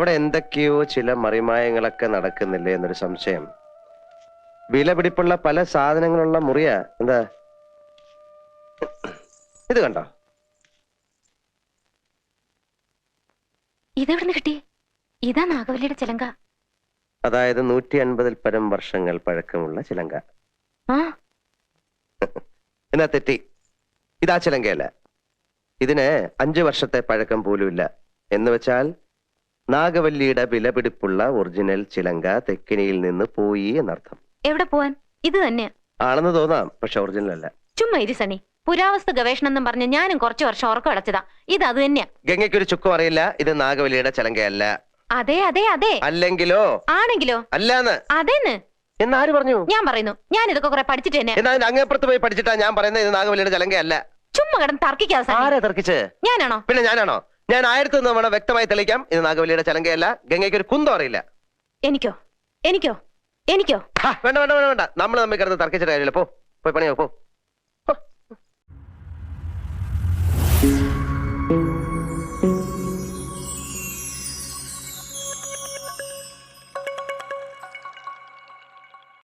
അവിടെ എന്തൊക്കെയോ ചില മറിമായങ്ങളൊക്കെ നടക്കുന്നില്ലേ എന്നൊരു സംശയം. വിലപിടിപ്പുള്ള പല സാധനങ്ങളുള്ള മുറിയാ. എന്താ ഇത് കണ്ടോ? ഇതെവിടുന്ന് കിട്ടി? ഇതാ നാഗവല്ലിയുടെ ചിലങ്ക. അതായത് 150 പരം വർഷങ്ങൾ പഴക്കമുള്ള ചിലങ്ക. എന്നാ തെറ്റി. ഇതാ ചിലങ്കയല്ല. ഇതിന് 5 വർഷത്തെ പഴക്കം പോലുമില്ല. എന്ന് വെച്ചാൽ നാഗവല്ലിയുടെ വിലപിടിപ്പുള്ള ഒറിജിനൽ ചിലങ്ക തെക്കിനിയിൽ നിന്ന് പോയി എന്നർത്ഥം. എവിടെ പോവാൻ? ഇത് തന്നെയാ ആണെന്ന് തോന്നാം, പക്ഷെ ഒറിജിനൽ അല്ല. ചുമ്മാ ഇരി സണി. പുരാവസ്തു ഗവേഷണം എന്നും പറഞ്ഞ് ഞാനും കുറച്ചു വർഷം ഉറക്കം അടച്ചതാ. ഇത് അത് തന്നെയാ. ഗംഗയ്ക്കൊരു ചുക്കും അറിയില്ല. ഇത് നാഗവല്ലിയുടെ ചിലങ്കയല്ല. അതെ അതെ അതെ. അല്ലെങ്കിലോ? ആണെങ്കിലോ? അല്ലാന്ന്. അതേന്ന്. എന്നാര് പറഞ്ഞു? ഞാൻ പറയുന്നു. ഞാൻ ഇതൊക്കെ കുറെ പഠിച്ചിട്ട് തന്നെ. എന്നാ അങ്ങേപ്പുറത്ത് പോയി പഠിച്ചിട്ടാ ഞാൻ പറയുന്നത് ഇത് നാഗവല്ലിയുടെ ചിലങ്കയല്ല. ചുമ്മാ കിടന്ന് തർക്കിക്കാതെ. ആരാ തർക്കിച്ച്? ഞാനാണോ? പിന്നെ ഞാനാണോ? ഞാൻ 1000 തവണ വ്യക്തമായി തെളിയിക്കാം. ഇത് നാഗവല്ലിയുടെ ചിലങ്കയല്ല. ഗംഗയ്ക്ക് ഒരു കുന്തം അറിയില്ല. എനിക്കോ? എനിക്കോ? എനിക്കോ? വേണ്ട വേണ്ട വേണ്ട വേണ്ട. നമ്മൾ തമ്മിൽ കിടന്ന് തർക്കിച്ചിട്ട് കാര്യമില്ല. പോയി പണിയോ പോ.